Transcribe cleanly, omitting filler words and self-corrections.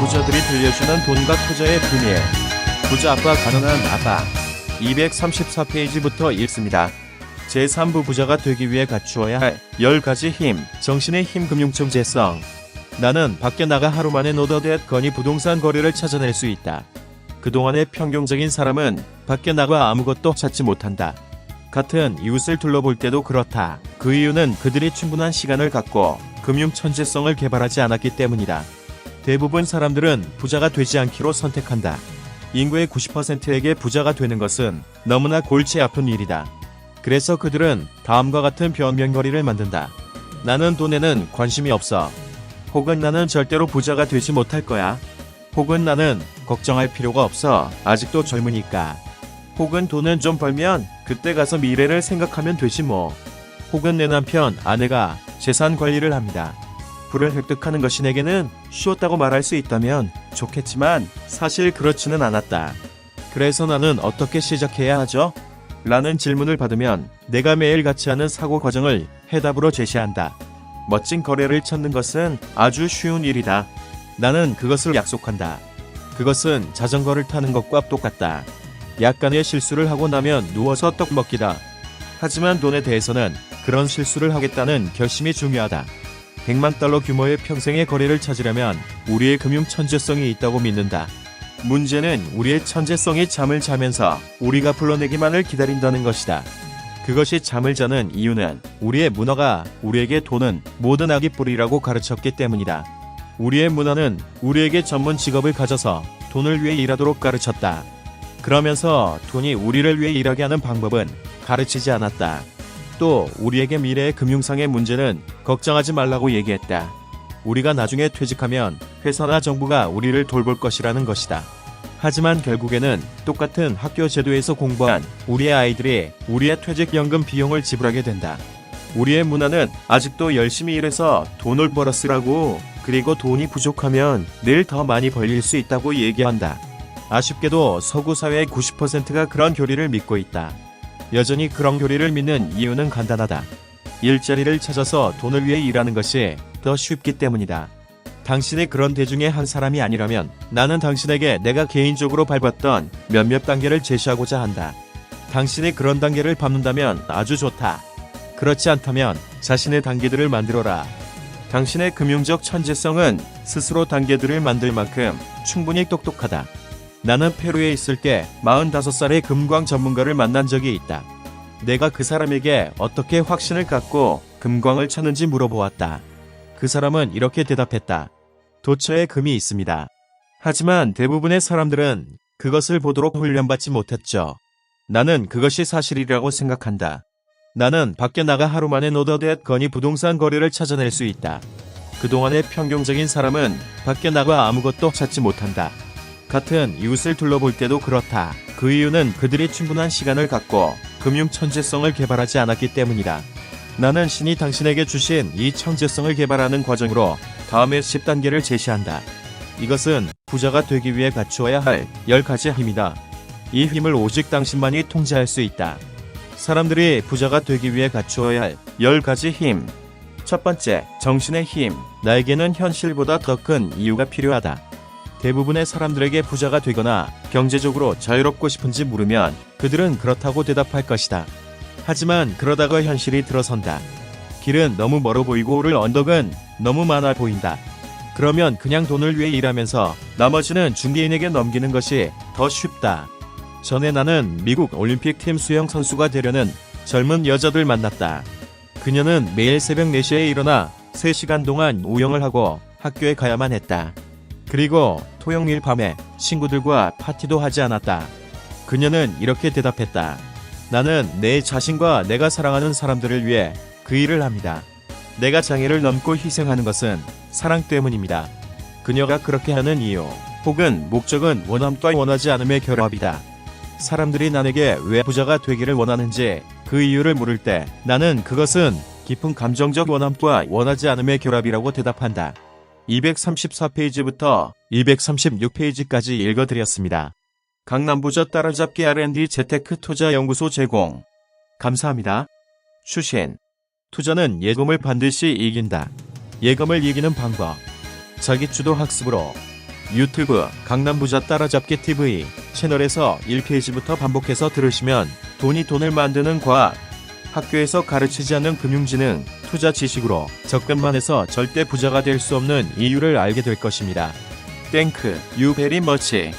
부자들이 들려주는 돈과 투자의 비밀. 부자 아빠 가난한 아빠. 234페이지부터 읽습니다. 제3부 부자가 되기 위해 갖추어야 할 10가지 힘. 정신의 힘. 금융청재성. 나는 밖에 나가 하루 만에 노더댓거니 부동산 거래를 찾아낼 수 있다. 그동안의 평균적인 사람은 밖에 나가 아무것도 찾지 못한다. 같은 이웃을 둘러볼 때도 그렇다. 그 이유는 그들이 충분한 시간을 갖고 금융 천재성을 개발하지 않았기 때문이다. 대부분 사람들은 부자가 되지 않기로 선택한다. 인구의 90%에게 부자가 되는 것은 너무나 골치 아픈 일이다. 그래서 그들은 다음과 같은 변명거리를 만든다. 나는 돈에는 관심이 없어. 혹은 나는 절대로 부자가 되지 못할 거야. 혹은 나는 걱정할 필요가 없어. 아직도 젊으니까. 혹은 돈은 좀 벌면 그때 가서 미래를 생각하면 되지 뭐. 혹은 내 남편, 아내가 재산 관리를 합니다. 부를 획득하는 것이 내게는 쉬웠다고 말할 수 있다면 좋겠지만 사실 그렇지는 않았다. 그래서 나는 어떻게 시작해야 하죠? 라는 질문을 받으면 내가 매일 같이 하는 사고 과정을 해답으로 제시한다. 멋진 거래를 찾는 것은 아주 쉬운 일이다. 나는 그것을 약속한다. 그것은 자전거를 타는 것과 똑같다. 약간의 실수를 하고 나면 누워서 떡 먹기다. 하지만 돈에 대해서는 그런 실수를 하겠다는 결심이 중요하다. 100만 달러 규모의 평생의 거래를 찾으려면 우리의 금융 천재성이 있다고 믿는다. 문제는 우리의 천재성이 잠을 자면서 우리가 불러내기만을 기다린다는 것이다. 그것이 잠을 자는 이유는 우리의 문화가 우리에게 돈은 모든 악의 뿌리라고 가르쳤기 때문이다. 우리의 문화는 우리에게 전문 직업을 가져서 돈을 위해 일하도록 가르쳤다. 그러면서 돈이 우리를 위해 일하게 하는 방법은 가르치지 않았다. 또 우리에게 미래의 금융상의 문제는 걱정하지 말라고 얘기했다. 우리가 나중에 퇴직하면 회사나 정부가 우리를 돌볼 것이라는 것이다. 하지만 결국에는 똑같은 학교 제도에서 공부한 우리의 아이들이 우리의 퇴직연금 비용을 지불하게 된다. 우리의 문화는 아직도 열심히 일해서 돈을 벌었으라고, 그리고 돈이 부족하면 늘 더 많이 벌릴 수 있다고 얘기한다. 아쉽게도 서구 사회의 90%가 그런 교리를 믿고 있다. 여전히 그런 교리를 믿는 이유는 간단하다. 일자리를 찾아서 돈을 위해 일하는 것이 더 쉽기 때문이다. 당신이 그런 대중의 한 사람이 아니라면 나는 당신에게 내가 개인적으로 밟았던 몇몇 단계를 제시하고자 한다. 당신이 그런 단계를 밟는다면 아주 좋다. 그렇지 않다면 자신의 단계들을 만들어라. 당신의 금융적 천재성은 스스로 단계들을 만들 만큼 충분히 똑똑하다. 나는 페루에 있을 때 45살의 금광 전문가를 만난 적이 있다. 내가 그 사람에게 어떻게 확신을 갖고 금광을 찾는지 물어보았다. 그 사람은 이렇게 대답했다. 도처에 금이 있습니다. 하지만 대부분의 사람들은 그것을 보도록 훈련받지 못했죠. 나는 그것이 사실이라고 생각한다. 나는 밖에 나가 하루 만에 노더댓거니 부동산 거래를 찾아낼 수 있다. 그동안의 평균적인 사람은 밖에 나가 아무것도 찾지 못한다. 같은 이웃을 둘러볼 때도 그렇다. 그 이유는 그들이 충분한 시간을 갖고 금융 천재성을 개발하지 않았기 때문이다. 나는 신이 당신에게 주신 이 천재성을 개발하는 과정으로 다음의 10단계를 제시한다. 이것은 부자가 되기 위해 갖추어야 할 10가지 힘이다. 이 힘을 오직 당신만이 통제할 수 있다. 사람들이 부자가 되기 위해 갖추어야 할 10가지 힘. 첫 번째, 정신의 힘. 나에게는 현실보다 더 큰 이유가 필요하다. 대부분의 사람들에게 부자가 되거나 경제적으로 자유롭고 싶은지 물으면 그들은 그렇다고 대답할 것이다. 하지만 그러다가 현실이 들어선다. 길은 너무 멀어 보이고 오를 언덕은 너무 많아 보인다. 그러면 그냥 돈을 위해 일하면서 나머지는 중개인에게 넘기는 것이 더 쉽다. 전에 나는 미국 올림픽팀 수영 선수가 되려는 젊은 여자들 만났다. 그녀는 매일 새벽 4시에 일어나 3시간 동안 우영을 하고 학교에 가야만 했다. 그리고 토요일 밤에 친구들과 파티도 하지 않았다. 그녀는 이렇게 대답했다. 나는 내 자신과 내가 사랑하는 사람들을 위해 그 일을 합니다. 내가 장애를 넘고 희생하는 것은 사랑 때문입니다. 그녀가 그렇게 하는 이유 혹은 목적은 원함과 원하지 않음의 결합이다. 사람들이 나에게 왜 부자가 되기를 원하는지 그 이유를 물을 때 나는 그것은 깊은 감정적 원함과 원하지 않음의 결합이라고 대답한다. 234페이지부터 236페이지까지 읽어드렸습니다. 강남부자 따라잡기 R&D 재테크 투자연구소 제공. 감사합니다. 추신. 투자는 예금을 반드시 이긴다. 예금을 이기는 방법. 자기주도 학습으로 유튜브 강남부자 따라잡기 TV 채널에서 1페이지부터 반복해서 들으시면 돈을 만드는 과학, 학교에서 가르치지 않는 금융지능, 투자 지식으로 적금만 해서 절대 부자가 될 수 없는 이유를 알게 될 것입니다. 땡크, 유 베리 머치.